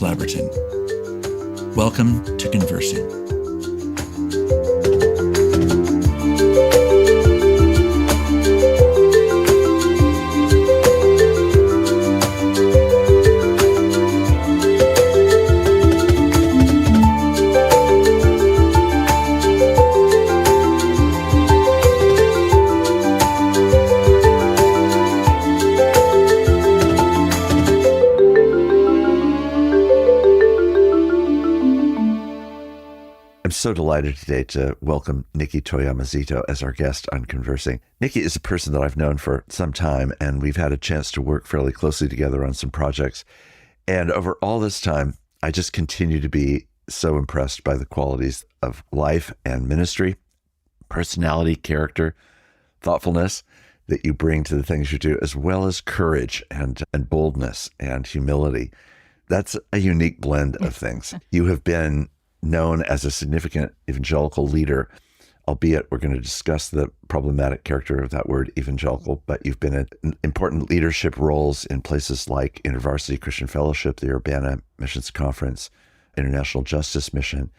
Claverton. Welcome to Conversing. I'm so delighted today to welcome Nikki Toyama-Szeto as our guest on Conversing. Nikki is a person that I've known for some time, and we've had a chance to work fairly closely together on some projects. And over all this time, I just continue to be so impressed by the qualities of life and ministry, personality, character, thoughtfulness that you bring to the things you do, as well as courage and boldness and humility. That's a unique blend of things. You have been known as a significant evangelical leader, albeit we're going to discuss the problematic character of that word evangelical, but you've been in important leadership roles in places like InterVarsity Christian Fellowship, the Urbana Missions Conference, International Justice Mission,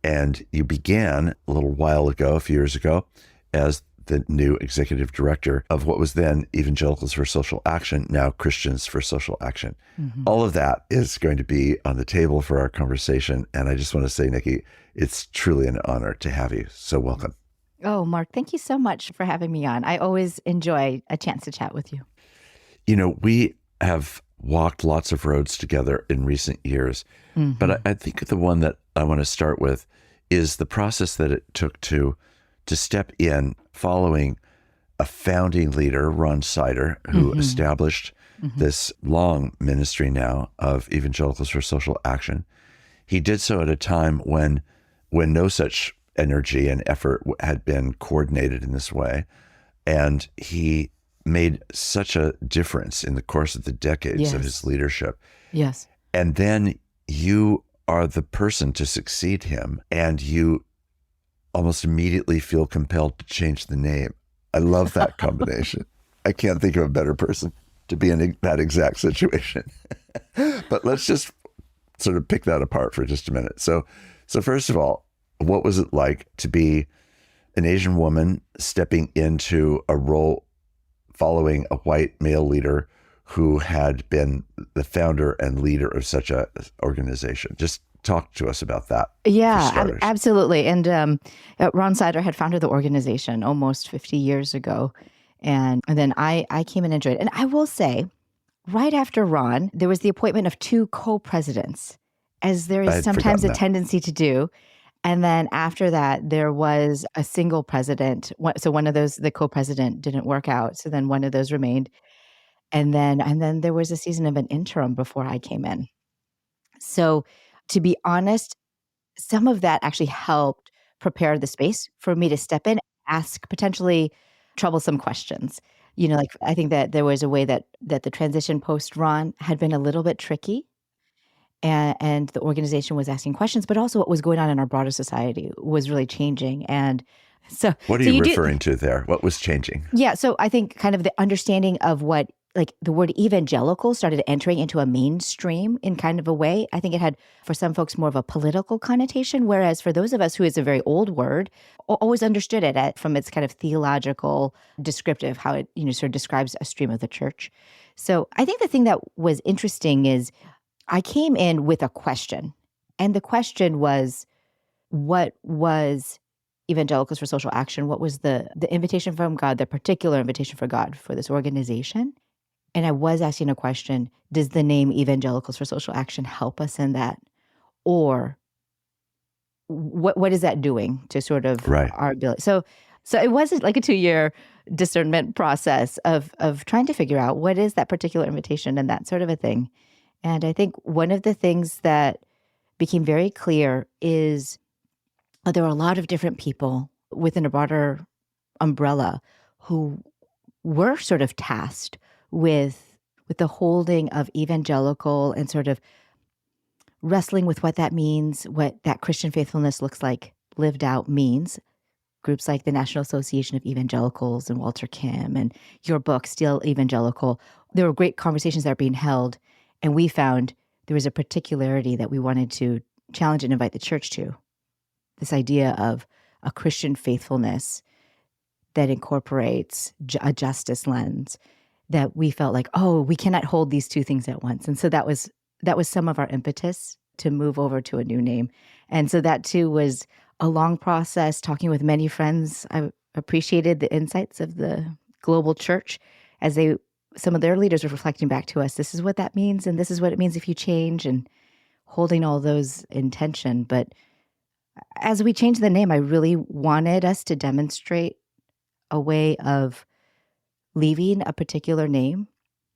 and you began a little while ago, a few years ago, as the new executive director of what was then Evangelicals for Social Action, now Christians for Social Action. Mm-hmm. All of that is going to be on the table for our conversation. And I just want to say, Nikki, it's truly an honor to have you. So welcome. Oh, Mark, thank you so much for having me on. I always enjoy a chance to chat with you. You know, we have walked lots of roads together in recent years, but I think the one that I want to start with is the process that it took to step in following a founding leader, Ron Sider, who established this long ministry now of Evangelicals for Social Action. He did so at a time when no such energy and effort had been coordinated in this way. And he made such a difference in the course of the decades of his leadership. Yes. And then you are the person to succeed him, and you almost immediately feel compelled to change the name. I love that combination. I can't think of a better person to be in that exact situation. But let's just sort of pick that apart for just a minute. So first of all, what was it like to be an Asian woman stepping into a role following a white male leader who had been the founder and leader of such a organization? Just talk to us about that. Yeah, absolutely. And Ron Sider had founded the organization almost 50 years ago. And then I came in and joined. And I will say, right after Ron, there was the appointment of two co-presidents, as there is sometimes a tendency to do. And then after that, there was a single president. So one of those, the co-president didn't work out. So then one of those remained. And then there was a season of an interim before I came in. So to be honest, some of that actually helped prepare the space for me to step in, ask potentially troublesome questions. You know, like I think that there was a way that the transition post Ron had been a little bit tricky, and the organization was asking questions, but also what was going on in our broader society was really changing. And so, what are you referring to there? What was changing? Yeah, so I think kind of the understanding of what, like the word evangelical started entering into a mainstream in kind of a way. I think it had, for some folks, more of a political connotation, whereas for those of us who it's a very old word, always understood it from its kind of theological descriptive, how it, sort of describes a stream of the church. So I think the thing that was interesting is I came in with a question, and the question was, what was Evangelicals for Social Action? What was the invitation from God, the particular invitation for God for this organization? And I was asking a question, does the name Evangelicals for Social Action help us in that? Or what is that doing to sort of our ability? So it wasn't like a 2-year discernment process of trying to figure out what is that particular invitation and that sort of a thing. And I think one of the things that became very clear is there were a lot of different people within a broader umbrella who were sort of tasked with the holding of evangelical and sort of wrestling with what that means, what that Christian faithfulness looks like lived out means. Groups like the National Association of Evangelicals and Walter Kim and your book, Still Evangelical. There were great conversations that are being held, and we found there was a particularity that we wanted to challenge and invite the church to. This idea of a Christian faithfulness that incorporates a justice lens, that we felt like, oh, we cannot hold these two things at once. And so that was some of our impetus to move over to a new name. And so that too was a long process, talking with many friends. I appreciated the insights of the global church as some of their leaders were reflecting back to us, this is what that means, and this is what it means if you change, and holding all those in tension. But as we changed the name, I really wanted us to demonstrate a way of leaving a particular name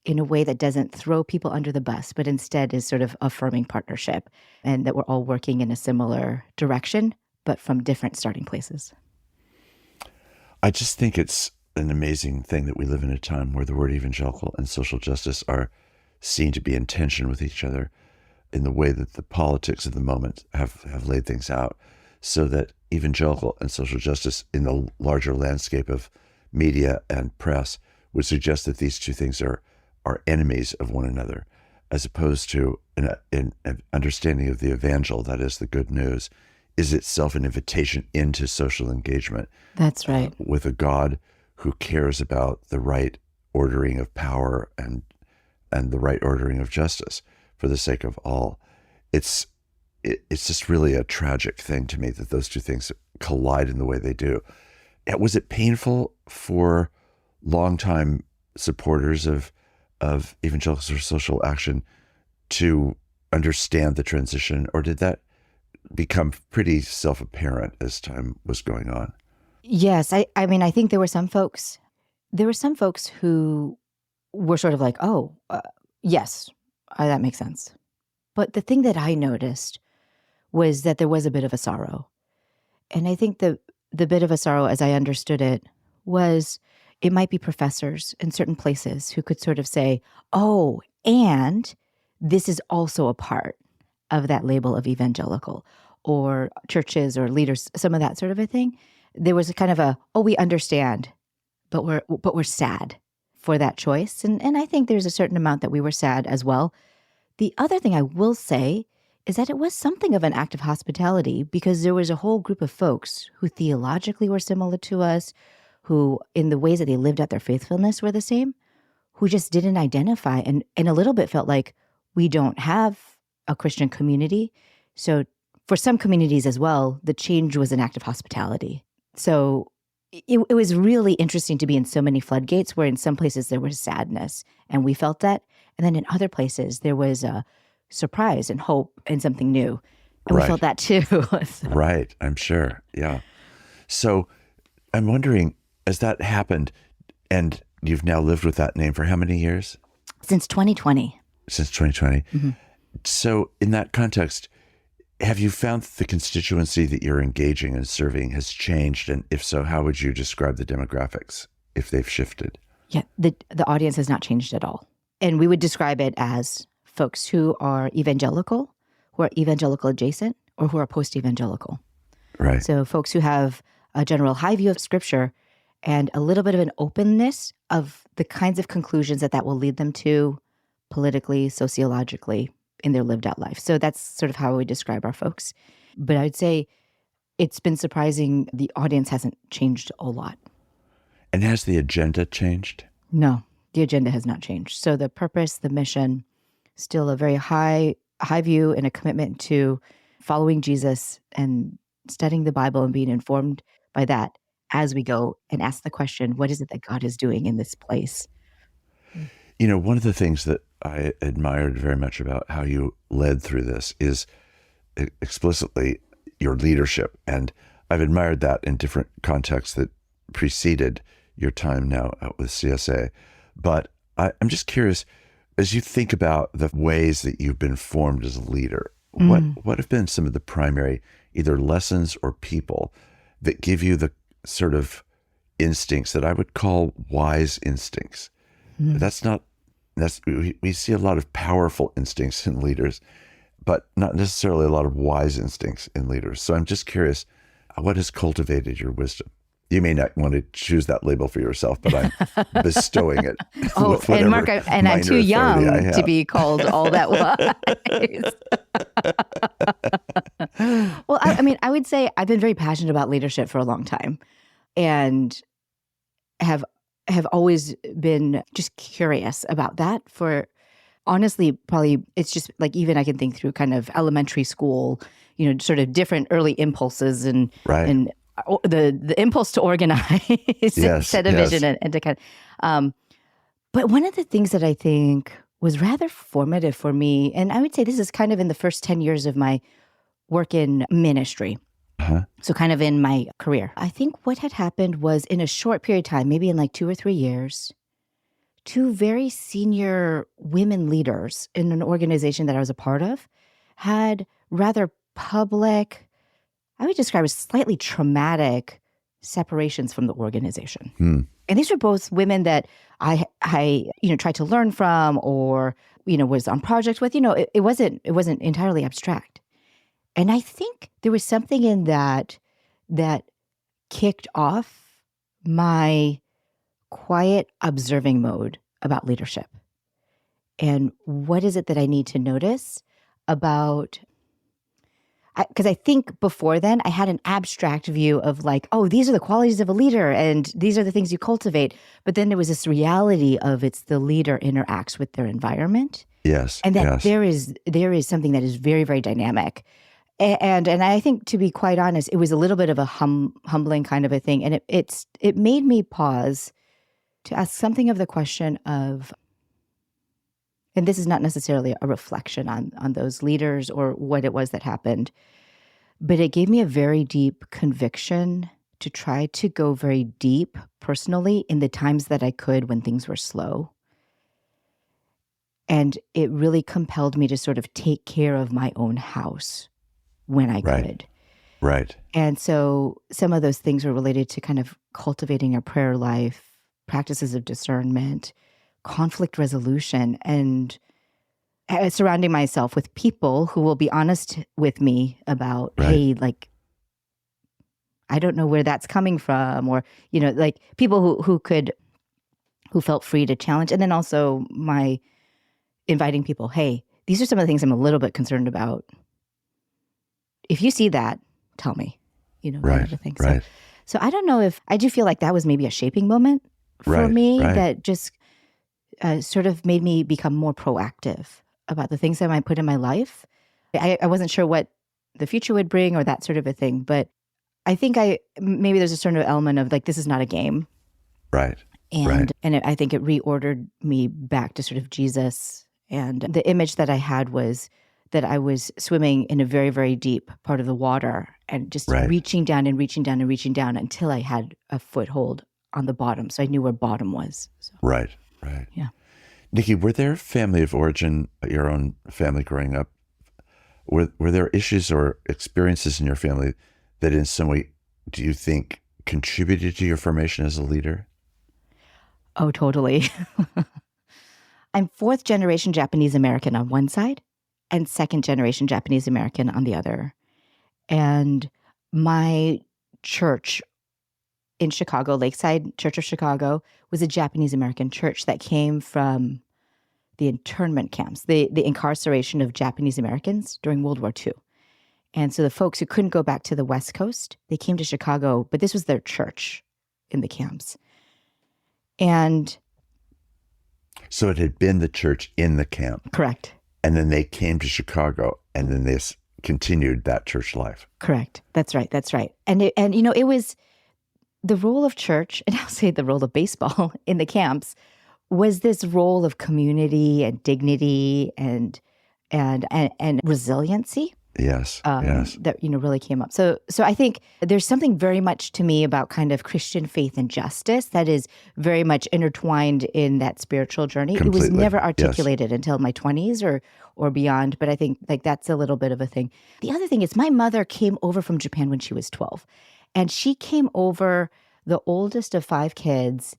in a way that doesn't throw people under the bus, but instead is sort of affirming partnership, and that we're all working in a similar direction, but from different starting places. I just think it's an amazing thing that we live in a time where the word evangelical and social justice are seen to be in tension with each other in the way that the politics of the moment have laid things out, so that evangelical and social justice in the larger landscape of media and press would suggest that these two things are enemies of one another, as opposed to an understanding of the evangel, that is the good news, is itself an invitation into social engagement. That's right. With a God who cares about the right ordering of power and the right ordering of justice for the sake of all. It's just really a tragic thing to me that those two things collide in the way they do. Was it painful for longtime supporters of evangelical or social action to understand the transition, or did that become pretty self-apparent as time was going on? Yes, I mean, I think there were some folks who were sort of like, oh, yes, that makes sense. But the thing that I noticed was that there was a bit of a sorrow. And I think the bit of a sorrow, as I understood it, was it might be professors in certain places who could sort of say, oh, and this is also a part of that label of evangelical, or churches or leaders, some of that sort of a thing. There was a kind of we understand, but we're sad for that choice. And I think there's a certain amount that we were sad as well. The other thing I will say is that it was something of an act of hospitality, because there was a whole group of folks who theologically were similar to us, who in the ways that they lived out their faithfulness were the same, who just didn't identify and a little bit felt like we don't have a Christian community. So for some communities as well, the change was an act of hospitality. So it was really interesting to be in so many floodgates, where in some places there was sadness and we felt that. And then in other places there was a surprise and hope and something new. And we felt that too. So. Right, I'm sure. Yeah. So I'm wondering, as that happened, and you've now lived with that name for how many years? Since 2020. Since 2020. Mm-hmm. So in that context, have you found that the constituency that you're engaging and serving has changed? And if so, how would you describe the demographics if they've shifted? Yeah, the audience has not changed at all. And we would describe it as folks who are evangelical adjacent, or who are post-evangelical. Right. So folks who have a general high view of Scripture and a little bit of an openness of the kinds of conclusions that will lead them to politically, sociologically, in their lived out life. So that's sort of how we describe our folks. But I'd say it's been surprising. The audience hasn't changed a lot. And has the agenda changed? No, the agenda has not changed. So the purpose, the mission, still a very high view and a commitment to following Jesus and studying the Bible and being informed by that as we go and ask the question, what is it that God is doing in this place? You know, one of the things that I admired very much about how you led through this is explicitly your leadership. And I've admired that in different contexts that preceded your time now out with CSA. But I'm just curious, as you think about the ways that you've been formed as a leader, what have been some of the primary either lessons or people that give you the sort of instincts that I would call wise instincts? We see a lot of powerful instincts in leaders, but not necessarily a lot of wise instincts in leaders. So I'm just curious, what has cultivated your wisdom You may not want to choose that label for yourself, but I'm bestowing it Oh, with and whatever Mark, and I'm minor too young authority I to have. be called all that wise. Well, I mean, I would say I've been very passionate about leadership for a long time, and have always been just curious about that for, honestly, probably it's just like, even I can think through kind of elementary school, sort of different early impulses and Right. the impulse to organize, Yes, set a vision, yes. and to kind of, but one of the things that I think was rather formative for me, and I would say this is kind of in the first 10 years of my work in ministry. Uh-huh. So kind of in my career, I think what had happened was, in a short period of time, maybe in like 2 or 3 years, two very senior women leaders in an organization that I was a part of had rather public, I would describe as slightly traumatic, separations from the organization. And these were both women that I tried to learn from, or was on projects with. It wasn't entirely abstract. And I think there was something in that kicked off my quiet observing mode about leadership. And what is it that I need to notice about, because I think before then I had an abstract view of like, oh, these are the qualities of a leader and these are the things you cultivate. But then there was this reality of, it's the leader interacts with their environment. Yes. And that yes. there is something that is very, very dynamic. And I think, to be quite honest, it was a little bit of a humbling kind of a thing. And it made me pause to ask something of the question of, and this is not necessarily a reflection on those leaders or what it was that happened, but it gave me a very deep conviction to try to go very deep personally in the times that I could when things were slow. And it really compelled me to sort of take care of my own house when I could. Right. And so some of those things were related to kind of cultivating a prayer life, practices of discernment, conflict resolution, and surrounding myself with people who will be honest with me about, hey, like, I don't know where that's coming from, or, like people who felt free to challenge. And then also my inviting people, hey, these are some of the things I'm a little bit concerned about. If you see that, tell me, kind of a thing. Right. So I don't know if, I do feel like that was maybe a shaping moment for me that just sort of made me become more proactive about the things that I might put in my life. I wasn't sure what the future would bring or that sort of a thing, but I think maybe there's a certain element of like, this is not a game. Right. And I think it reordered me back to sort of Jesus. And the image that I had was that I was swimming in a very, very deep part of the water and just reaching down and reaching down and reaching down until I had a foothold on the bottom. So I knew where bottom was. So. Right. Yeah. Nikki, were there family of origin, your own family growing up? Were there issues or experiences in your family that in some way, do you think, contributed to your formation as a leader? Oh, totally. I'm 4th generation Japanese American on one side and 2nd generation Japanese American on the other. And my church in Chicago, Lakeside Church of Chicago, was a Japanese American church that came from the internment camps, the incarceration of Japanese Americans during World War II. And so the folks who couldn't go back to the West Coast, they came to Chicago, but this was their church in the camps. And so it had been the church in the camp. Correct. And then they came to Chicago, and then they continued that church life. Correct. That's right. And it was the role of church, and I'll say the role of baseball in the camps, was this role of community and dignity and resiliency. Yes. That really came up. So I think there's something very much to me about kind of Christian faith and justice that is very much intertwined in that spiritual journey. Completely. It was never articulated until my 20s or beyond, but I think like that's a little bit of a thing. The other thing is my mother came over from Japan when she was 12, and she came over, the oldest of 5 kids.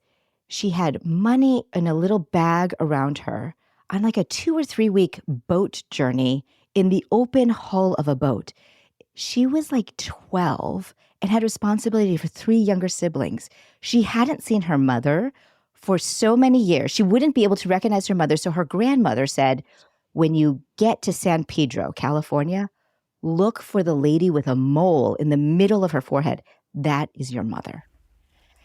She had money in a little bag around her on like a 2 or 3 week boat journey in the open hull of a boat. She was like 12, and had responsibility for 3 younger siblings. She hadn't seen her mother for so many years. She wouldn't be able to recognize her mother. So her grandmother said, when you get to San Pedro, California, look for the lady with a mole in the middle of her forehead. That is your mother.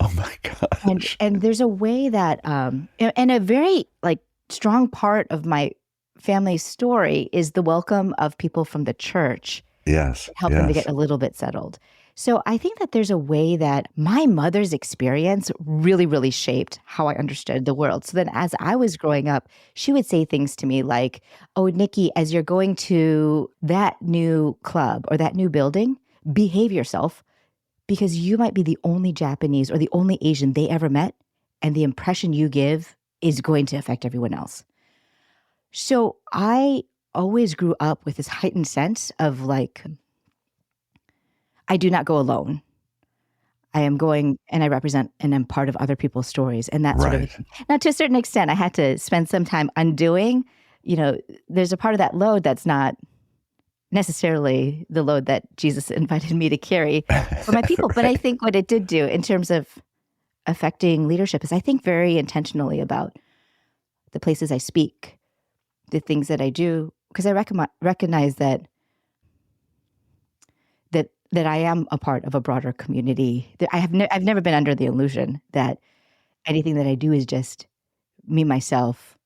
Oh my gosh. And there's a way that, and a very like strong part of my family's story is the welcome of people from the church, Yes. help them to Yes. get a little bit settled. So I think that there's a way that my mother's experience really, really shaped how I understood the world. So then as I was growing up, she would say things to me like, oh, Nikki, as you're going to that new club or that new building, behave yourself because you might be the only Japanese or the only Asian they ever met. And the impression you give is going to affect everyone else. So I always grew up with this heightened sense of like, I do not go alone. I am going and I represent and am part of other people's stories and that sort of Right. thing. Now, to a certain extent, I had to spend some time undoing, there's a part of that load that's not necessarily the load that Jesus invited me to carry for my people. But I Right. think what it did do in terms of affecting leadership is I think very intentionally about the places I speak, the things that I do, because I recognize that I am a part of a broader community. That I've never been under the illusion that anything that I do is just me, myself,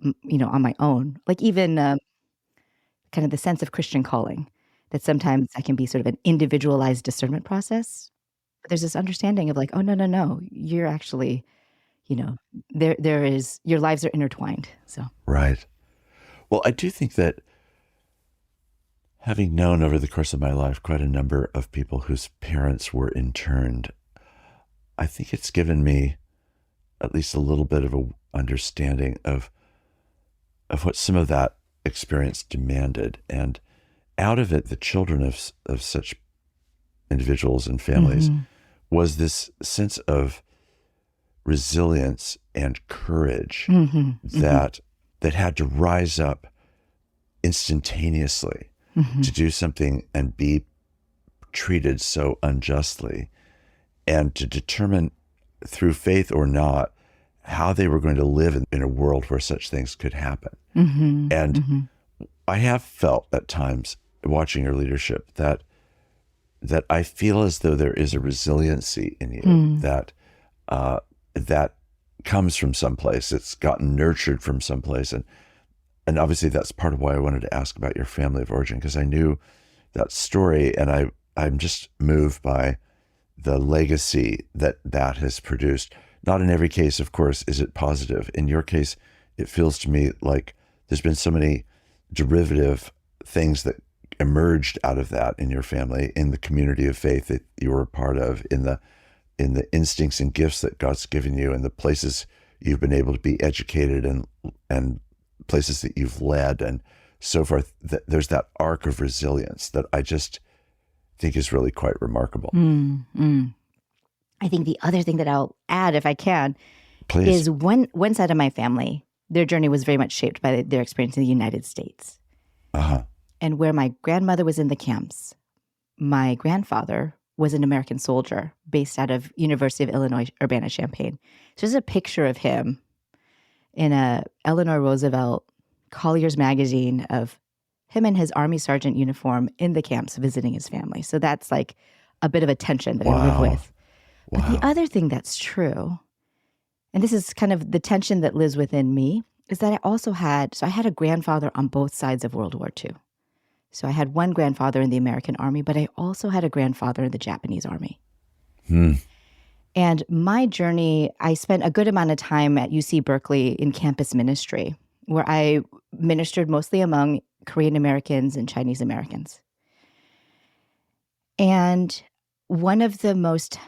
on my own. Like even kind of the sense of Christian calling, that sometimes I can be sort of an individualized discernment process. But there's this understanding of like, oh, no, no, no, you're actually, you know, there is, your lives are intertwined. So, Right. Well, I do think that having known over the course of my life quite a number of people whose parents were interned, I think it's given me at least a little bit of a understanding of what some of that experience demanded. And out of it, the children of such individuals and families mhm, was this sense of resilience and courage mhm, mhm, that had to rise up instantaneously to mhm, do something and be treated so unjustly, and to determine through faith or not how they were going to live in a world where such things could happen. mhm, And mhm, I have felt at times watching your leadership that I feel as though there is a resiliency in you mm, that comes from someplace. It's gotten nurtured from someplace, and obviously that's part of why I wanted to ask about your family of origin, because I knew that story, and I'm just moved by the legacy that has produced. Not in every case, of course, is it positive. In your case, it feels to me like there's been so many derivative things that emerged out of that in your family, in the community of faith that you were a part of, in the instincts and gifts that God's given you, and the places you've been able to be educated, and places that you've led and so forth. There's that arc of resilience that I just think is really quite remarkable. mm, mm. I think the other thing that I'll add, if I can, Please. is one side of my family, their journey was very much shaped by their experience in the United States. Uh-huh. And where my grandmother was in the camps, my grandfather was an American soldier based out of University of Illinois, Urbana-Champaign. So there's a picture of him in a Eleanor Roosevelt Collier's magazine of him in his Army sergeant uniform in the camps visiting his family. So that's like a bit of a tension that I live Wow. with. But the Wow. other thing that's true, and this is kind of the tension that lives within me, is that I had a grandfather on both sides of World War II. So I had one grandfather in the American Army, but I also had a grandfather in the Japanese Army. Hmm. And my journey, I spent a good amount of time at UC Berkeley in campus ministry, where I ministered mostly among Korean Americans and Chinese Americans. And one of the most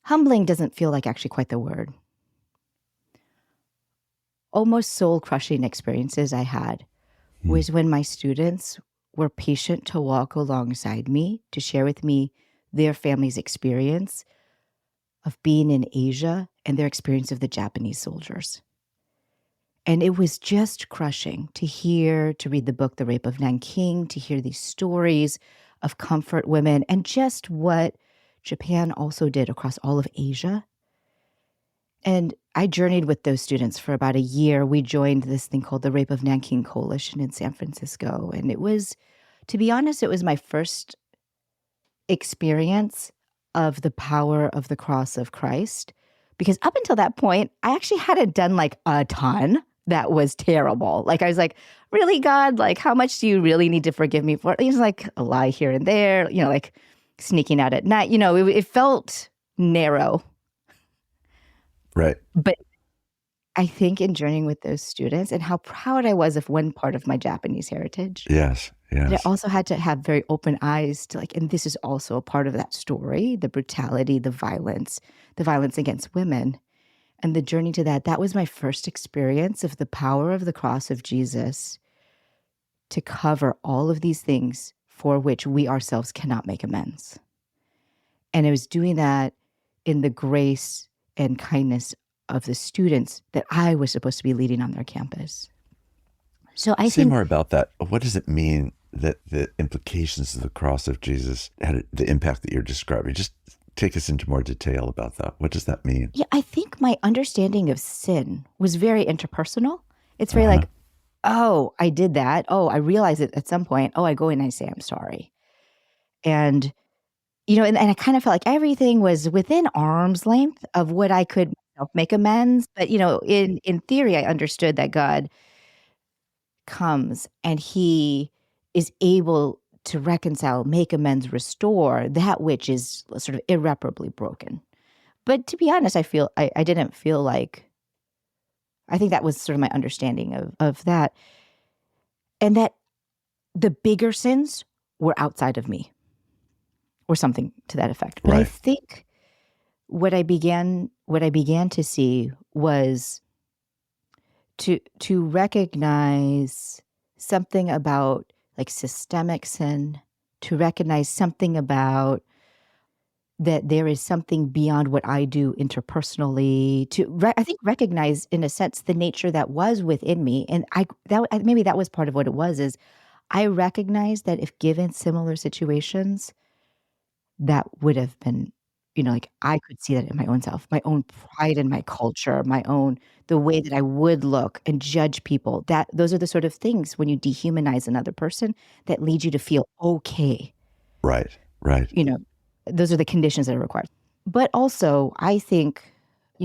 humbling doesn't feel like actually quite the word, almost soul-crushing experiences I had Hmm. was when my students were patient to walk alongside me, to share with me their family's experience of being in Asia and their experience of the Japanese soldiers. And it was just crushing to read the book, The Rape of Nanking, to hear these stories of comfort women, and just what Japan also did across all of Asia. And I journeyed with those students for about a year. We joined this thing called the Rape of Nanking Coalition in San Francisco. And it was, to be honest, it was my first experience of the power of the cross of Christ. Because up until that point, I actually hadn't done like a ton that was terrible. Like I was like, really, God, like how much do you really need to forgive me for? It's like a lie here and there, like sneaking out at night. It felt narrow. Right. But I think in journeying with those students and how proud I was of one part of my Japanese heritage. Yes. But I Yes. also had to have very open eyes to and this is also a part of that story, the brutality, the violence against women. And the journey to that was my first experience of the power of the cross of Jesus to cover all of these things for which we ourselves cannot make amends. And I was doing that in the grace and kindness of the students that I was supposed to be leading on their campus. So I Say think more about that. What does it mean that the implications of the cross of Jesus had the impact that you're describing? Just take us into more detail about that. What does that mean? I think my understanding of sin was very interpersonal. It's very like, oh, I did that. Oh, I realize it at some point. Oh, I go in and I say, I'm sorry. And, and I kind of felt like everything was within arm's length of what I could make amends. But, in theory, I understood that God comes and he is able to reconcile, make amends, restore that which is sort of irreparably broken. But to be honest, I didn't feel like, I think that was sort of my understanding of that. And that the bigger sins were outside of me or something to that effect. But I Right. think what I began to see was to recognize something about like systemic sin, to recognize something about that there is something beyond what I do interpersonally, I think recognize in a sense the nature that was within me. And maybe that was part of what it was, is I recognized that if given similar situations, that would have been, like I could see that in my own self, my own pride in my culture, the way that I would look and judge people. Those are the sort of things when you dehumanize another person that lead you to feel okay. Right. Right. Those are the conditions that are required. But also, I think,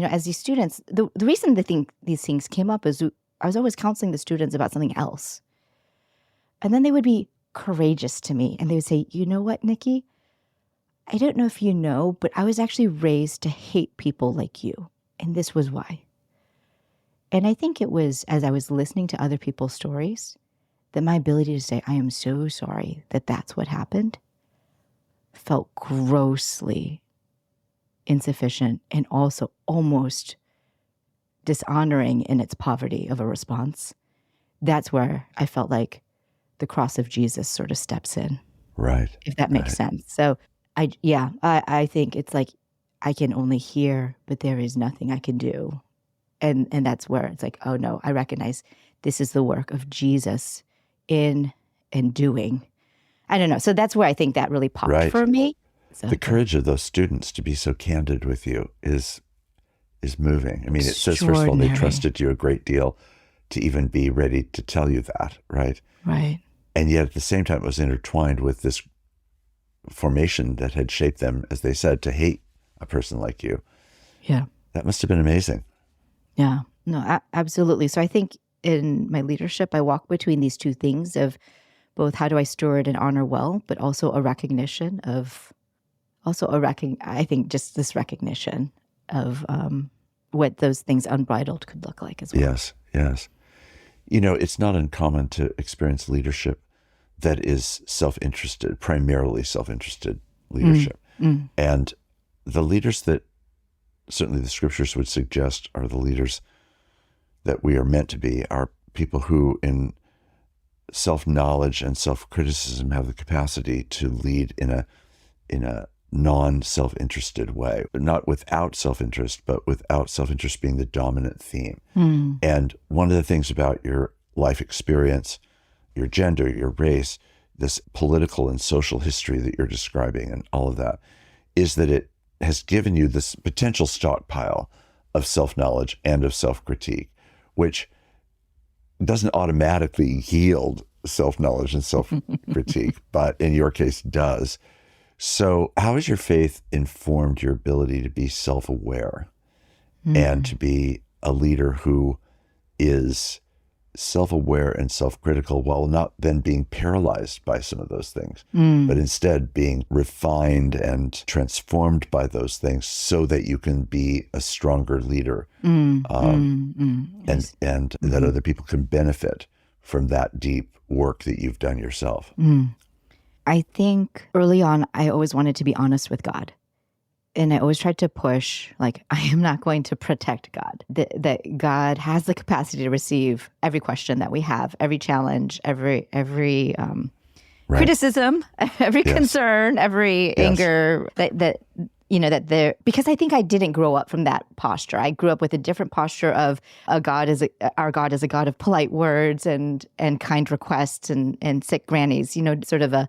as these students, the reason these things came up is I was always counseling the students about something else. And then they would be courageous to me and they would say, you know what, Nikki? I don't know if you know, but I was actually raised to hate people like you. And this was why. And I think it was as I was listening to other people's stories that my ability to say, I am so sorry that that's what happened, felt grossly insufficient and also almost dishonoring in its poverty of a response. That's where I felt like the cross of Jesus sort of steps in. Right. If that makes sense. So I think it's like I can only hear, but there is nothing I can do. And that's where it's like, oh no, I recognize this is the work of Jesus in and doing. I don't know. So that's where I think that really popped for me. So, the courage of those students to be so candid with you is moving. I mean, it says, first of all, they trusted you a great deal to even be ready to tell you that, right? Right. And yet at the same time, it was intertwined with this formation that had shaped them, as they said, to hate a person like you. Yeah. That must have been amazing. Yeah. No, absolutely. So I think in my leadership, I walk between these two things of both how do I steward and honor well, but also a recognition of, I think just this recognition of what those things unbridled could look like as well. Yes, yes. It's not uncommon to experience leadership that is self-interested, primarily self-interested leadership. And the leaders that certainly the scriptures would suggest are the leaders that we are meant to be are people who in self-knowledge and self-criticism have the capacity to lead in a non-self-interested way, but not without self-interest, but without self-interest being the dominant theme. And one of the things about your life experience, your gender, your race, this political and social history that you're describing and all of that is that it has given you this potential stockpile of self-knowledge and of self-critique, which doesn't automatically yield self-knowledge and self-critique, but in your case does. So how has your faith informed your ability to be self-aware and to be a leader who is self-aware and self-critical while not then being paralyzed by some of those things, but instead being refined and transformed by those things so that you can be a stronger leader and that other people can benefit from that deep work that you've done yourself? I think early on, I always wanted to be honest with God. And I always tried to push, like, I am not going to protect God. That God has the capacity to receive every question that we have, every challenge, every criticism, every concern, every anger. That there, because I think I didn't grow up from that posture. I grew up with a different posture of our God is a God of polite words and kind requests and sick grannies. Sort of a.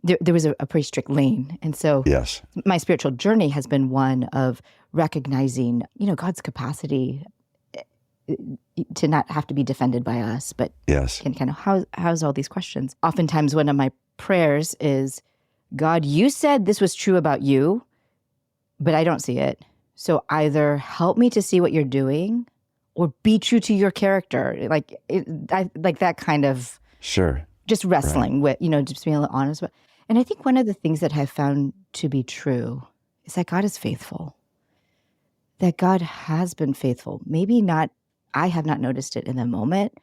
There was a pretty strict lane. And so my spiritual journey has been one of recognizing, God's capacity to not have to be defended by us, but can kind of house all these questions. Oftentimes one of my prayers is, God, you said this was true about you, but I don't see it. So either help me to see what you're doing or be true to your character. Like that kind of just wrestling with, just being a little honest. And I think one of the things that I've found to be true is that God is faithful. That God has been faithful. Maybe not, I have not noticed it in the moment,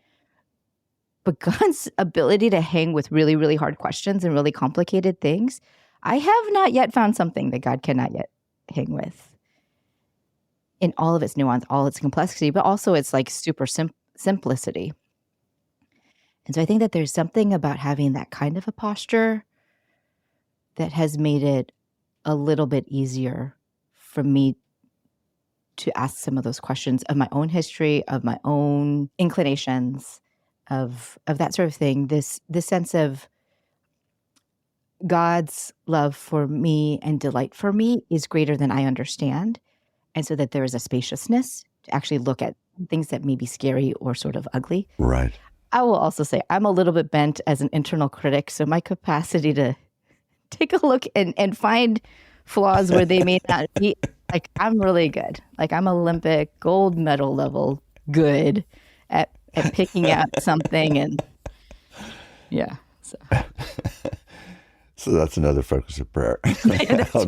but God's ability to hang with really, really hard questions and really complicated things, I have not yet found something that God cannot yet hang with. In all of its nuance, all its complexity, but also its like super simplicity. And so I think that there's something about having that kind of a posture that has made it a little bit easier for me to ask some of those questions of my own history, of my own inclinations, of that sort of thing. This sense of God's love for me and delight for me is greater than I understand. And so that there is a spaciousness to actually look at things that may be scary or sort of ugly. Right. I will also say I'm a little bit bent as an internal critic, so my capacity to take a look and find flaws where they may not be, like, I'm really good. Like, I'm Olympic gold medal level good at picking out something. And so that's another focus of prayer. How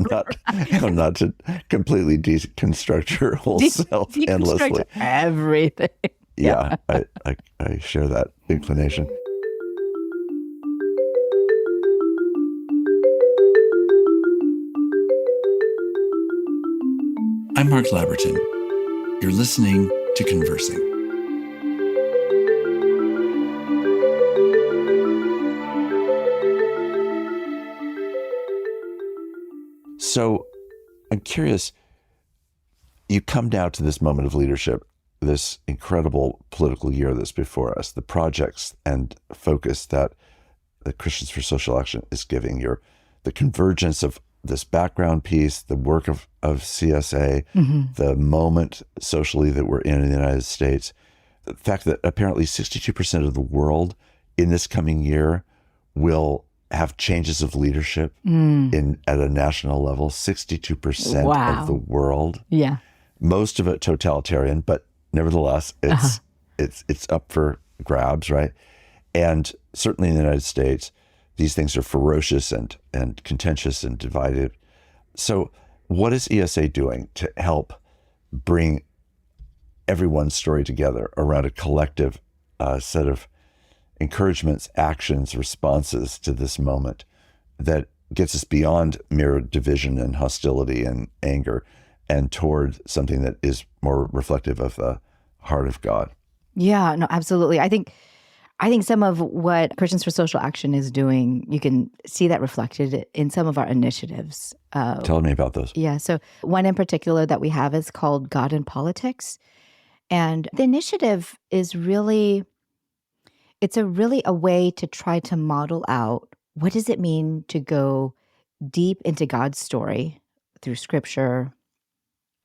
not to completely deconstruct your whole self endlessly. Everything. Yeah, I share that inclination. I'm Mark Labberton. You're listening to Conversing. So I'm curious, you come now to this moment of leadership, this incredible political year that's before us, the projects and focus that the Christians for Social Action is giving, the convergence of this background piece, the work of CSA, the moment socially that we're in the United States, the fact that apparently 62% of the world in this coming year will have changes of leadership at a national level, 62% of the world. Yeah. Most of it totalitarian, but nevertheless, it's up for grabs, right? And certainly in the United States, these things are ferocious and contentious and divided. So what is ESA doing to help bring everyone's story together around a collective set of encouragements, actions, responses to this moment that gets us beyond mere division and hostility and anger and toward something that is more reflective of the heart of God? Yeah, no, absolutely. I think some of what Christians for Social Action is doing, you can see that reflected in some of our initiatives. Tell me about those. Yeah, so one in particular that we have is called God in Politics. And the initiative is really a way to try to model out what does it mean to go deep into God's story through scripture,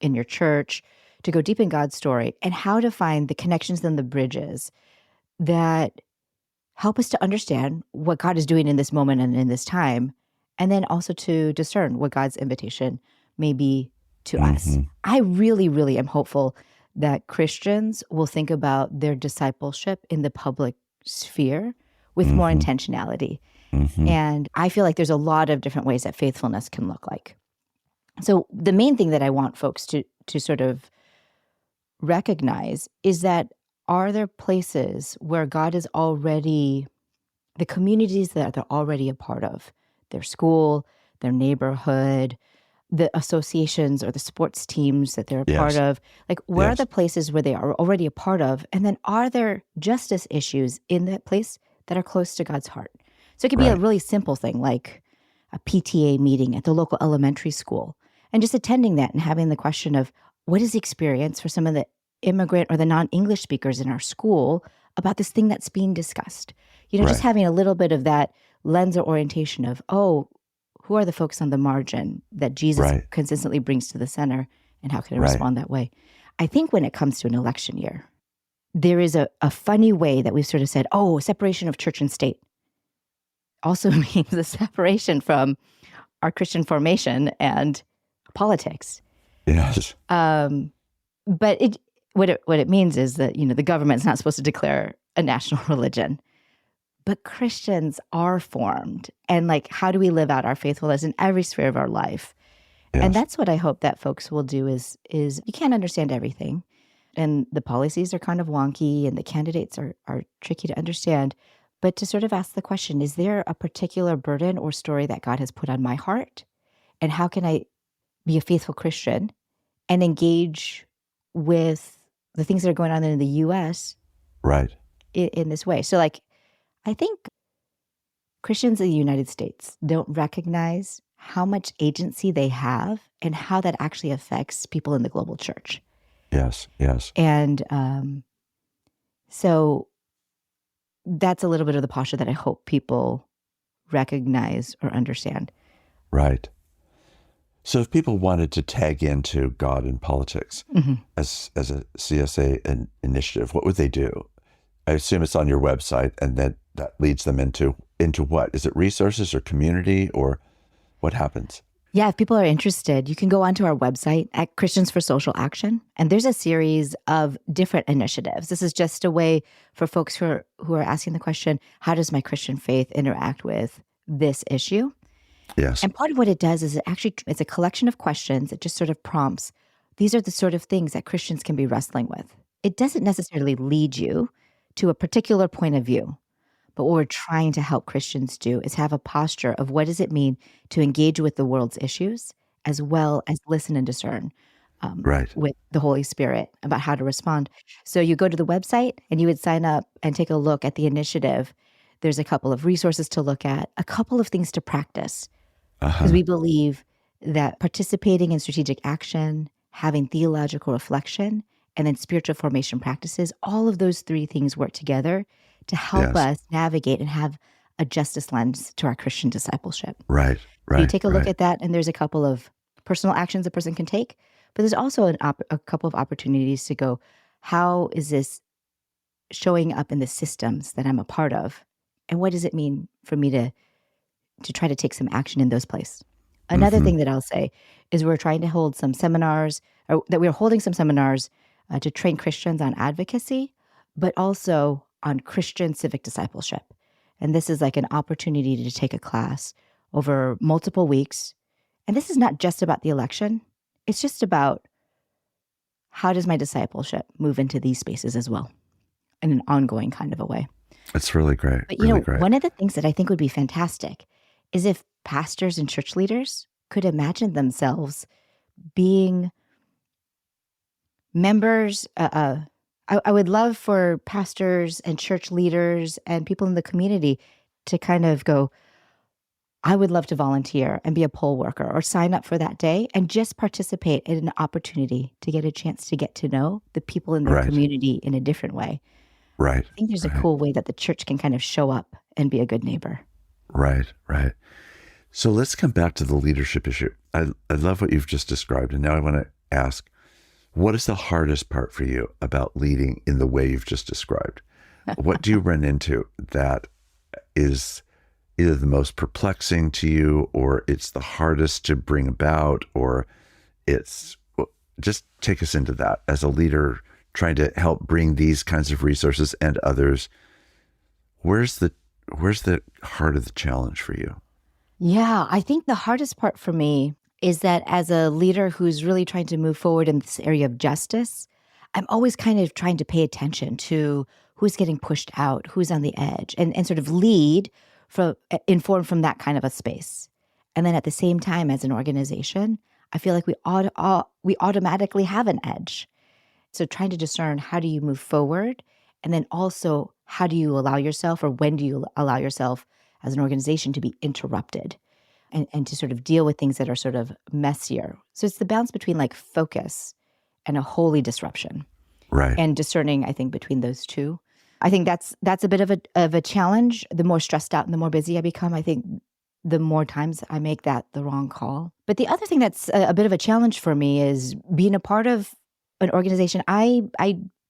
in your church, to go deep in God's story, and how to find the connections and the bridges that help us to understand what God is doing in this moment and in this time, and then also to discern what God's invitation may be to us. I really, really am hopeful that Christians will think about their discipleship in the public sphere with more intentionality. And I feel like there's a lot of different ways that faithfulness can look like. So the main thing that I want folks to sort of recognize is that, are there places where God is already, the communities that they're already a part of, their school, their neighborhood, the associations or the sports teams that they're a part Yes. of, like where are Yes. the places where they are already a part of? And then are there justice issues in that place that are close to God's heart? So it could be a Right. really simple thing like a PTA meeting at the local elementary school and just attending that and having the question of, what is the experience for some of the immigrant or the non-English speakers in our school about this thing that's being discussed? Just Right. having a little bit of that lens or orientation of, oh, who are the folks on the margin that Jesus Right. consistently brings to the center, and how can I Right. respond that way? I think when it comes to an election year, there is a funny way that we've sort of said, oh, separation of church and state also means the separation from our Christian formation and politics. Yes. But what it means is that, the government's not supposed to declare a national religion. But Christians are formed. And like, how do we live out our faithfulness in every sphere of our life? And Yes. that's what I hope that folks will do is you can't understand everything. And the policies are kind of wonky and the candidates are tricky to understand. But to sort of ask the question, is there a particular burden or story that God has put on my heart? And how can I be a faithful Christian and engage with the things that are going on in the US Right. in this way? So like, I think Christians in the United States don't recognize how much agency they have and how that actually affects people in the global church. Yes. Yes. And so that's a little bit of the posture that I hope people recognize or understand. Right. So if people wanted to tag into God in politics as a CSA initiative, what would they do? I assume it's on your website, and that leads them into what? Is it resources or community, or what happens? Yeah, if people are interested, you can go onto our website at Christians for Social Action, and there's a series of different initiatives. This is just a way for folks who are asking the question, how does my Christian faith interact with this issue? Yes. And part of what it does is it's a collection of questions. It just sort of prompts, these are the sort of things that Christians can be wrestling with. It doesn't necessarily lead you to a particular point of view. But what we're trying to help Christians do is have a posture of, what does it mean to engage with the world's issues, as well as listen and discern Right. with the Holy Spirit about how to respond. So you go to the website and you would sign up and take a look at the initiative. There's a couple of resources to look at, a couple of things to practice, because we believe that participating in strategic action, having theological reflection, and then spiritual formation practices, all of those three things work together to help Yes. us navigate and have a justice lens to our Christian discipleship. Right. So Right. you take a look right. at that, and there's a couple of personal actions a person can take, but there's also a couple of opportunities to go, how is this showing up in the systems that I'm a part of? And what does it mean for me to try to take some action in those places? Another thing that I'll say is we're trying to hold some seminars, or that we're holding some seminars to train Christians on advocacy, but also on Christian civic discipleship. And this is like an opportunity to take a class over multiple weeks. And this is not just about the election. It's just about, how does my discipleship move into these spaces as well, in an ongoing kind of a way. It's really great. But Really great. one of the things that I think would be fantastic is if pastors and church leaders could imagine themselves being members. I would love for pastors and church leaders and people in the community to kind of go, I would love to volunteer and be a poll worker, or sign up for that day and just participate in an opportunity to get a chance to get to know the people in their Right. community in a different way. Right. I think there's a Right. cool way that the church can kind of show up and be a good neighbor. Right, right. So let's come back to the leadership issue. I love what you've just described. And now I want to ask, what is the hardest part for you about leading in the way you've just described? What do you run into that is either the most perplexing to you, or it's the hardest to bring about, or it's just take us into that as a leader trying to help bring these kinds of resources and others. Where's the heart of the challenge for you? Yeah, I think the hardest part for me is that as a leader who's really trying to move forward in this area of justice, I'm always kind of trying to pay attention to who's getting pushed out, who's on the edge, and sort of lead from informed from that kind of a space. And then at the same time, as an organization, I feel like we automatically have an edge. So trying to discern, how do you move forward? And then also, how do you allow yourself, or when do you allow yourself as an organization to be interrupted and to sort of deal with things that are sort of messier? So it's the balance between like focus and a holy disruption, Right. and discerning, I think, between those two. I think that's a bit of a challenge. The more stressed out and the more busy I become, I think the more times I make that the wrong call. But the other thing that's a bit of a challenge for me is being a part of an organization. I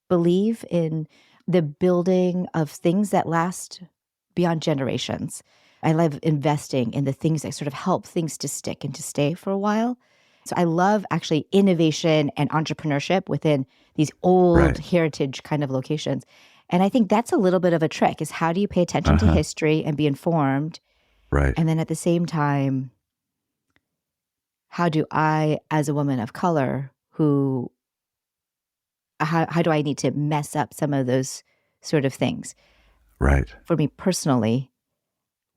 believe in the building of things that last beyond generations. I love investing in the things that sort of help things to stick and to stay for a while. So I love actually innovation and entrepreneurship within these old Right. heritage kind of locations. And I think that's a little bit of a trick, is how do you pay attention to history and be informed? Right. And then at the same time, how do I, as a woman of color, how do I need to mess up some of those sort of things? Right. For me personally,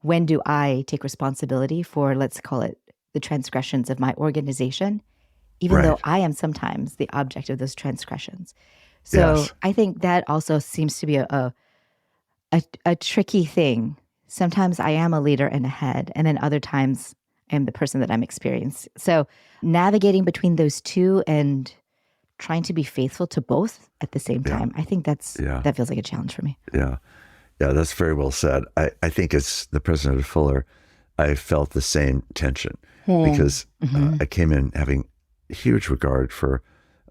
when do I take responsibility for, let's call it, the transgressions of my organization, even though Right. I am sometimes the object of those transgressions? So Yes. I think that also seems to be a tricky thing. Sometimes I am a leader and a head, and then other times I am the person that I'm experiencing. So navigating between those two and trying to be faithful to both at the same Yeah. time, I think Yeah. that feels like a challenge for me. Yeah. Yeah. That's very well said. I think as the president of Fuller, I felt the same tension because I came in having huge regard for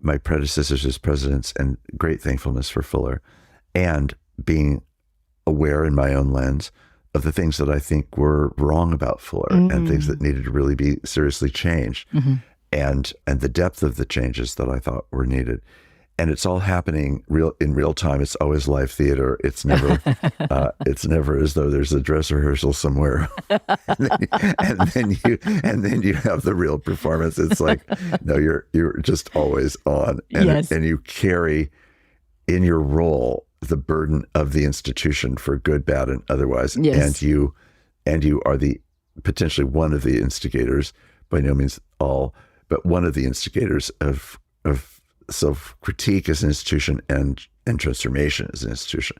my predecessors as presidents and great thankfulness for Fuller, and being aware in my own lens of the things that I think were wrong about Fuller and things that needed to really be seriously changed, and the depth of the changes that I thought were needed. And it's all happening in real time. It's always live theater. It's never as though there's a dress rehearsal somewhere, and then you have the real performance. It's like, no, you're just always on, and Yes. and you carry in your role the burden of the institution for good, bad, and otherwise. Yes. And you are the potentially one of the instigators, by no means all, but one of the instigators of self-critique as an institution and transformation as an institution.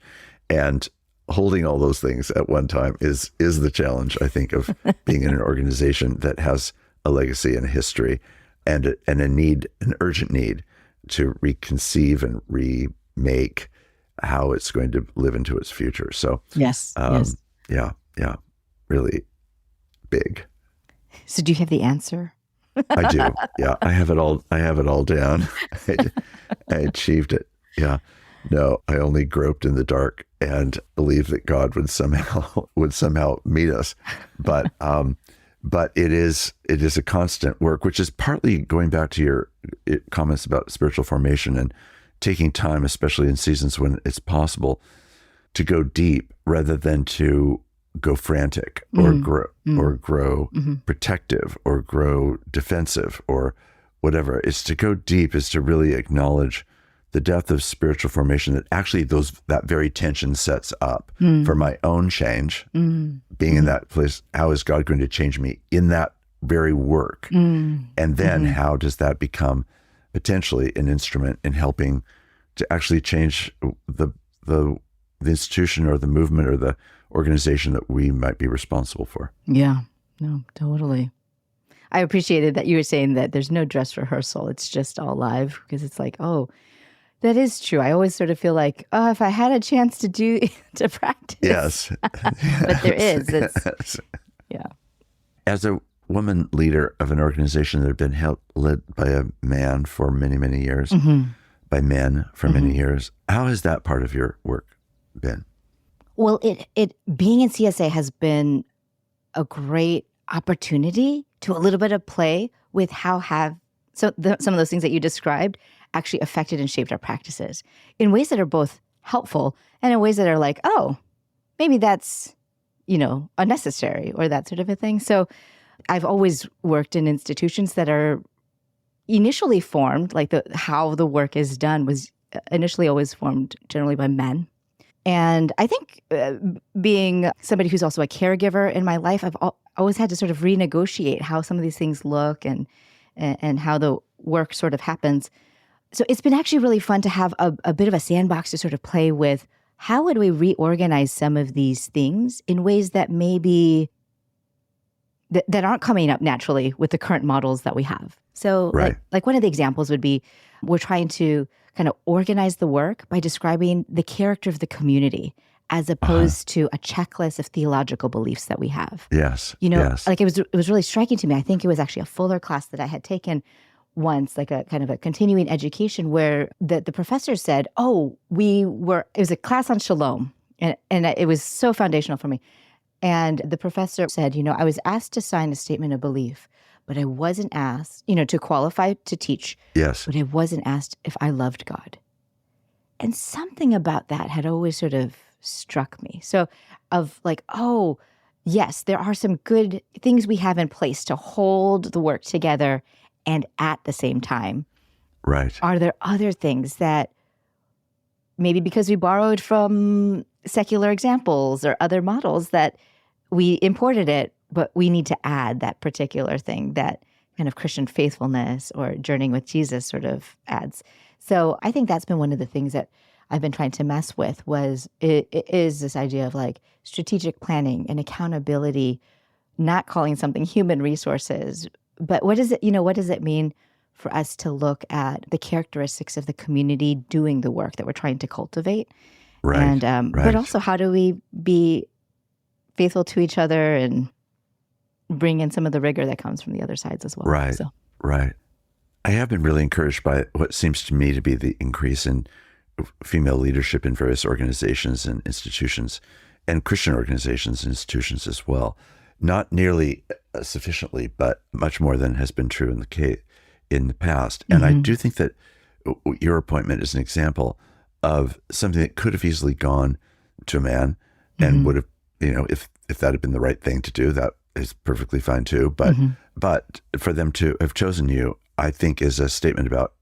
And holding all those things at one time is the challenge, I think, of being in an organization that has a legacy and a history and an urgent need to reconceive and remake how it's going to live into its future. So Yes. yeah, really big. So do you have the answer? I do. Yeah, I have it all down. I achieved it. Yeah. No, I only groped in the dark and believed that God would somehow meet us. But it is a constant work, which is partly going back to your comments about spiritual formation and taking time, especially in seasons when it's possible, to go deep rather than to go frantic or grow protective or grow defensive or whatever. It's to go deep, is to really acknowledge the depth of spiritual formation that actually that very tension sets up for my own change. Being in that place, how is God going to change me in that very work? And then how does that become potentially an instrument in helping to actually change the institution or the movement or the organization that we might be responsible for? Yeah, no, totally. I appreciated that you were saying that there's no dress rehearsal. It's just all live, because it's like, oh, That is true. I always sort of feel like, oh, if I had a chance to practice. Yes. But there is. Yes. Yeah. As a woman leader of an organization that had been led by a man for many, many years, by men for many years, how has that part of your work been? Well, it being in CSA has been a great opportunity to a little bit of play with some of those things that you described actually affected and shaped our practices in ways that are both helpful and in ways that are like, oh, maybe that's, unnecessary or that sort of a thing. So I've always worked in institutions that are initially formed, like how the work is done was initially always formed generally by men. And I think being somebody who's also a caregiver in my life, I've always had to sort of renegotiate how some of these things look and how the work sort of happens. So it's been actually really fun to have a bit of a sandbox to sort of play with. How would we reorganize some of these things in ways that maybe that aren't coming up naturally with the current models that we have? So Right. like one of the examples would be we're trying to kind of organize the work by describing the character of the community as opposed to a checklist of theological beliefs that we have. Yes. Yes. Like it was really striking to me. I think it was actually a Fuller class that I had taken once, like a kind of a continuing education where the professor said, it was a class on shalom. And it was so foundational for me. And the professor said, I was asked to sign a statement of belief, but I wasn't asked, to qualify to teach. Yes. But I wasn't asked if I loved God. And something about that had always sort of struck me. So of like, oh, yes, there are some good things we have in place to hold the work together. And at the same time, Right. are there other things that maybe because we borrowed from secular examples or other models that we imported it, but we need to add that particular thing that kind of Christian faithfulness or journeying with Jesus sort of adds. So I think that's been one of the things that I've been trying to mess with it is this idea of like strategic planning and accountability, not calling something human resources, but what does it mean for us to look at the characteristics of the community doing the work that we're trying to cultivate? Right. And but also how do we be faithful to each other and bring in some of the rigor that comes from the other sides as well. Right. So. Right. I have been really encouraged by what seems to me to be the increase in female leadership in various organizations and institutions, and Christian organizations and institutions as well. Not nearly sufficiently, but much more than has been true in the past. And I do think that your appointment is an example of something that could have easily gone to a man and would have, if that had been the right thing to do, that is perfectly fine too. But for them to have chosen you, I think is a statement about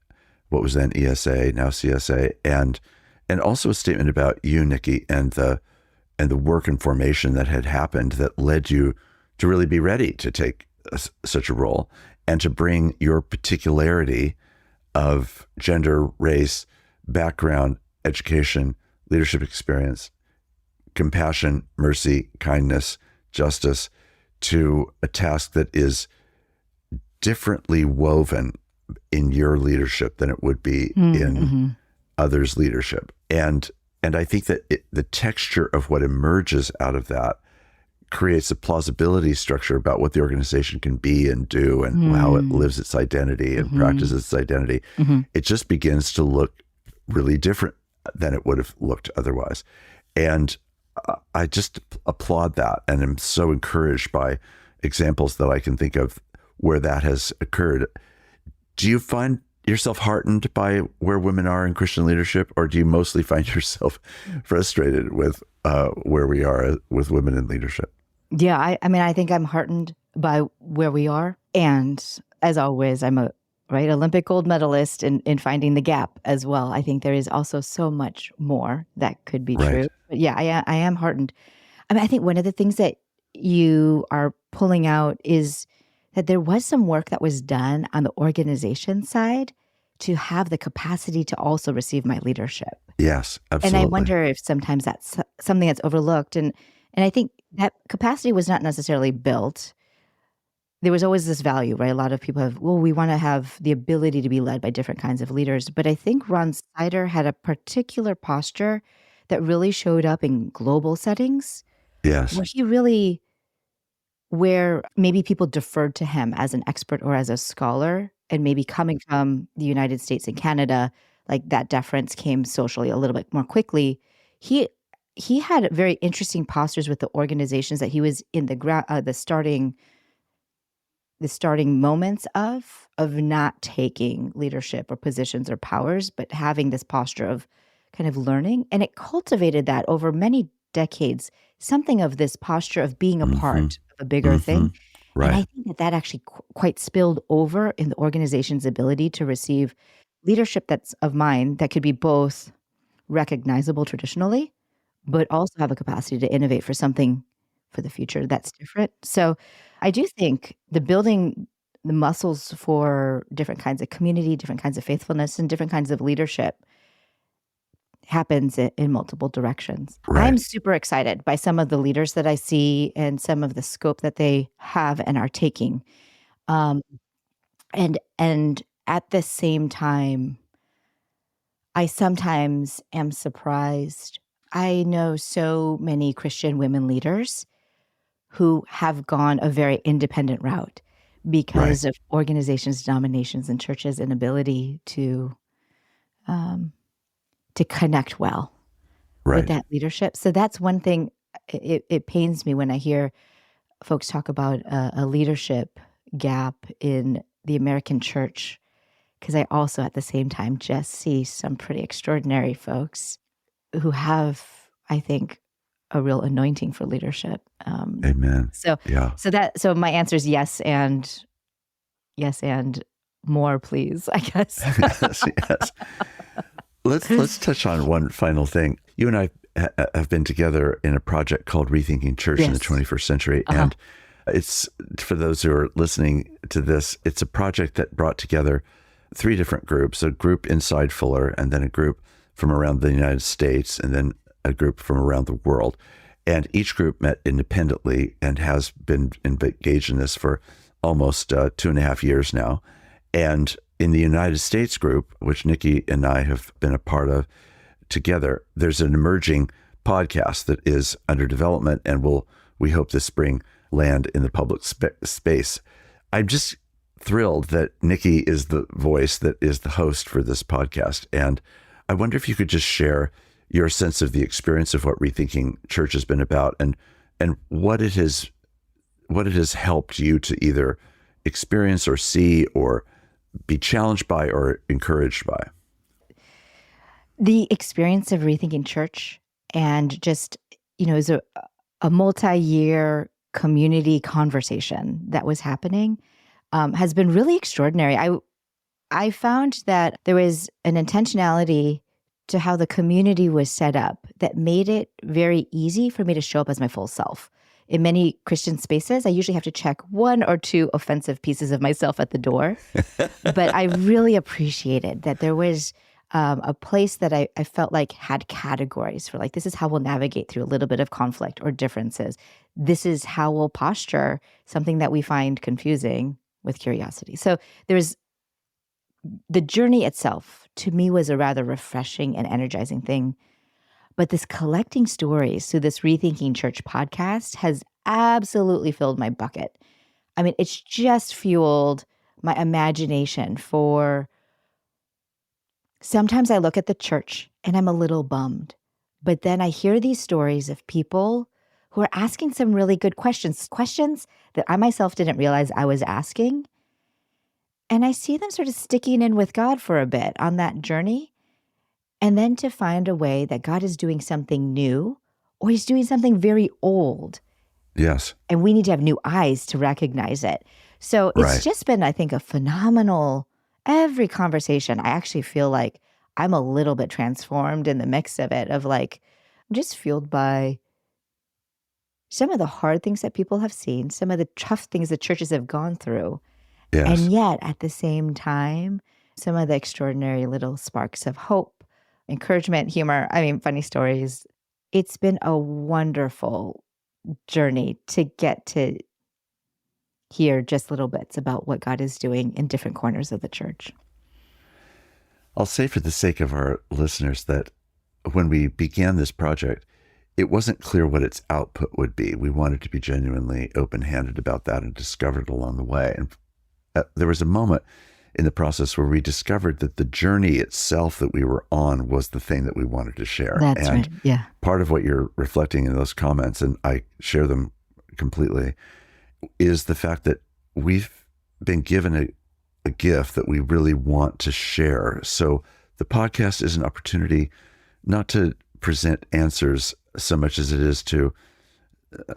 what was then ESA, now CSA, and also a statement about you, Nikki, and the work and formation that had happened that led you to really be ready to take such a role and to bring your particularity of gender, race, background, education, leadership experience, compassion, mercy, kindness, justice to a task that is differently woven in your leadership than it would be in others' leadership. And I think that the texture of what emerges out of that creates a plausibility structure about what the organization can be and do and how it lives its identity and practices its identity. It just begins to look really different than it would have looked otherwise. And I just applaud that and am so encouraged by examples that I can think of where that has occurred. Do you find yourself heartened by where women are in Christian leadership, or do you mostly find yourself frustrated with where we are with women in leadership? Yeah, I think I'm heartened by where we are. And as always, I'm a Olympic gold medalist in finding the gap as well. I think there is also so much more that could be true. But yeah, I am heartened. I think one of the things that you are pulling out is that there was some work that was done on the organization side to have the capacity to also receive my leadership. Yes, absolutely. And I wonder if sometimes that's something that's overlooked. And I think that capacity was not necessarily built. there was always this value, right? A lot of people have, well, we want to have the ability to be led by different kinds of leaders. But I think Ron Sider had a particular posture that really showed up in global settings Yes. where he really, where maybe people deferred to him as an expert or as a scholar, and maybe coming from the United States and Canada, like that deference came socially a little bit more quickly. He he had very interesting postures with the organizations that he was in the starting moments of not taking leadership or positions or powers, but having this posture of kind of learning. And it cultivated that over many decades, something of this posture of being a Mm-hmm. part of a bigger Mm-hmm. thing. And I Right. think that that actually quite spilled over in the organization's ability to receive leadership that's of mine that could be both recognizable traditionally, but also have a capacity to innovate for something for the future that's different. So I do think the building the muscles for different kinds of community, different kinds of faithfulness, and different kinds of leadership happens in multiple directions. I'm Right. super excited by some of the leaders that I see and some of the scope that they have and are taking. Um, and at the same time, I sometimes am surprised. I know so many Christian women leaders who have gone a very independent route Right. because of organizations, denominations, and churches' inability um, to connect well with Right. that leadership. So that's one thing. It pains me when I hear folks talk about a leadership gap in the American church, because I also at the same time just see some pretty extraordinary folks who have, I think, a real anointing for leadership. Amen. So Yeah. so my answer is yes, and more, please, I guess. Yes. Yes. Let's touch on one final thing. You and I have been together in a project called Rethinking Church in the Yes. 21st Century, Uh-huh. and it's for those who are listening to this. It's a project that brought together three different groups: a group inside Fuller, and then a group from around the United States, and then a group from around the world. And each group met independently and has been engaged in this for almost 2.5 years now. And in the United States group, which Nikki and I have been a part of together, there's an emerging podcast that is under development and we hope this spring, land in the public space. I'm just thrilled that Nikki is the voice that is the host for this podcast. And I wonder if you could just share your sense of the experience of what Rethinking Church has been about and what it has helped you to either experience or see or be challenged by or encouraged by. The experience of rethinking church and just, is a multi-year community conversation that was happening has been really extraordinary. I found that there was an intentionality to how the community was set up that made it very easy for me to show up as my full self. In many Christian spaces, I usually have to check one or two offensive pieces of myself at the door. But I really appreciated that there was a place that I felt like had categories for, like, this is how we'll navigate through a little bit of conflict or differences. This is how we'll posture something that we find confusing with curiosity. So there's the journey itself, to me, was a rather refreshing and energizing thing. But this collecting stories through this Rethinking Church podcast has absolutely filled my bucket. I mean, it's just fueled my imagination for sometimes I look at the church and I'm a little bummed. But then I hear these stories of people who are asking some really good questions that I myself didn't realize I was asking. And I see them sort of sticking in with God for a bit on that journey. And then to find a way that God is doing something new or he's doing something very old. Yes. And we need to have new eyes to recognize it. So it's Right. just been, I think, a phenomenal, every conversation. I actually feel like I'm a little bit transformed in the mix of it, of like, I'm just fueled by some of the hard things that people have seen, some of the tough things that churches have gone through. Yes. And yet, at the same time, some of the extraordinary little sparks of hope, encouragement, humor, I mean, funny stories. It's been a wonderful journey to get to hear just little bits about what God is doing in different corners of the church. I'll say for the sake of our listeners that when we began this project, it wasn't clear what its output would be. We wanted to be genuinely open-handed about that and discovered along the way. And there was a moment in the process where we discovered that the journey itself that we were on was the thing that we wanted to share. That's and right. Yeah. part of what you're reflecting in those comments, and I share them completely, is the fact that we've been given a gift that we really want to share. So the podcast is an opportunity not to present answers so much as it is to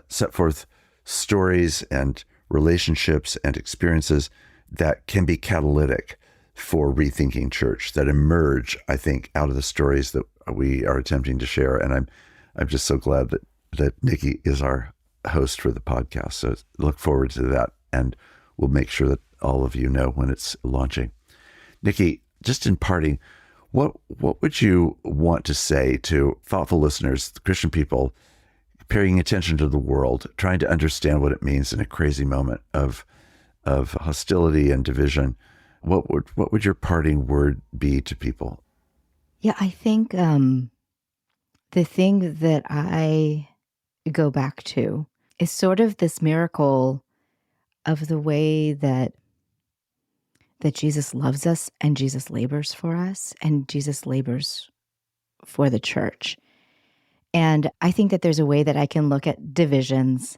set forth stories and relationships and experiences that can be catalytic for rethinking church, that emerge, I think, out of the stories that we are attempting to share. And I'm just so glad that Nikki is our host for the podcast. So look forward to that, and we'll make sure that all of you know when it's launching. Nikki, just in parting, what would you want to say to thoughtful listeners, Christian people, paying attention to the world, trying to understand what it means in a crazy moment of hostility and division? What would your parting word be to people? Yeah, I think the thing that I go back to is sort of this miracle of the way that Jesus loves us, and Jesus labors for us, and Jesus labors for the church. And I think that there's a way that I can look at divisions,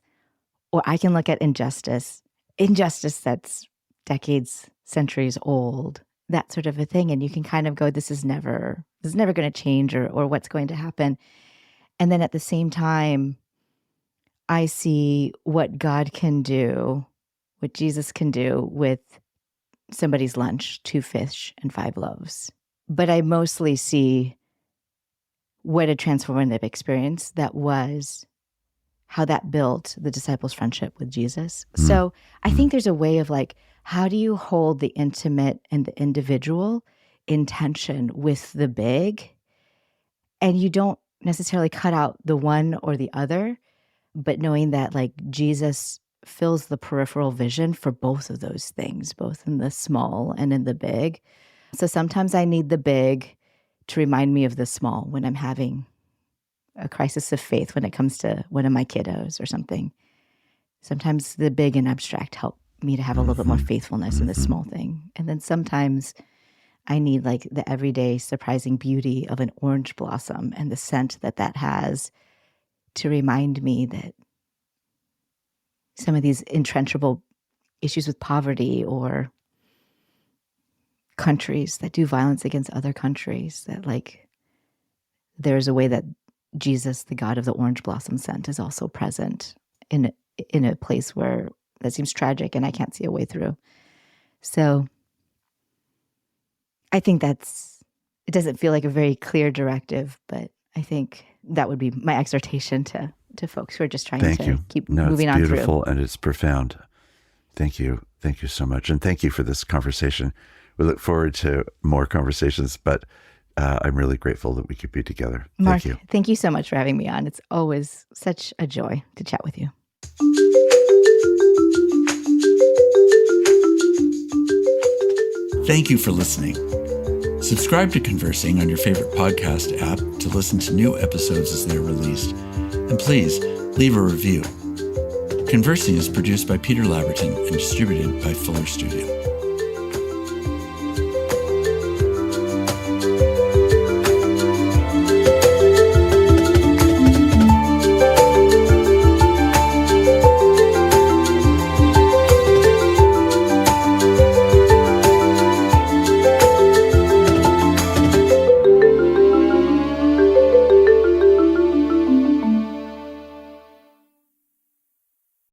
or I can look at injustice that's decades, centuries old, that sort of a thing. And you can kind of go, this is never going to change, or what's going to happen. And then at the same time, I see what God can do, what Jesus can do with somebody's lunch, 2 fish and 5 loaves. But I mostly see what a transformative experience that was, how that built the disciples' friendship with Jesus. So I think there's a way of like, how do you hold the intimate and the individual in tension with the big? And you don't necessarily cut out the one or the other, but knowing that like Jesus fills the peripheral vision for both of those things, both in the small and in the big. So sometimes I need the big to remind me of the small when I'm having a crisis of faith when it comes to one of my kiddos or something. Sometimes the big and abstract help me to have a little bit more faithfulness in the small thing. And then sometimes I need like the everyday surprising beauty of an orange blossom and the scent that has to remind me that some of these entrenchable issues with poverty, or countries that do violence against other countries, that like there's a way that Jesus, the God of the orange blossom scent, is also present in a place where that seems tragic and I can't see a way through. So I think it doesn't feel like a very clear directive, but I think that would be my exhortation to folks who are just trying to keep moving on through. It's beautiful and it's profound. Thank you. Thank you so much. And thank you for this conversation. We look forward to more conversations, but I'm really grateful that we could be together. Mark, thank you. Thank you so much for having me on. It's always such a joy to chat with you. Thank you for listening. Subscribe to Conversing on your favorite podcast app to listen to new episodes as they're released. And please leave a review. Conversing is produced by Peter Laberton and distributed by Fuller Studio.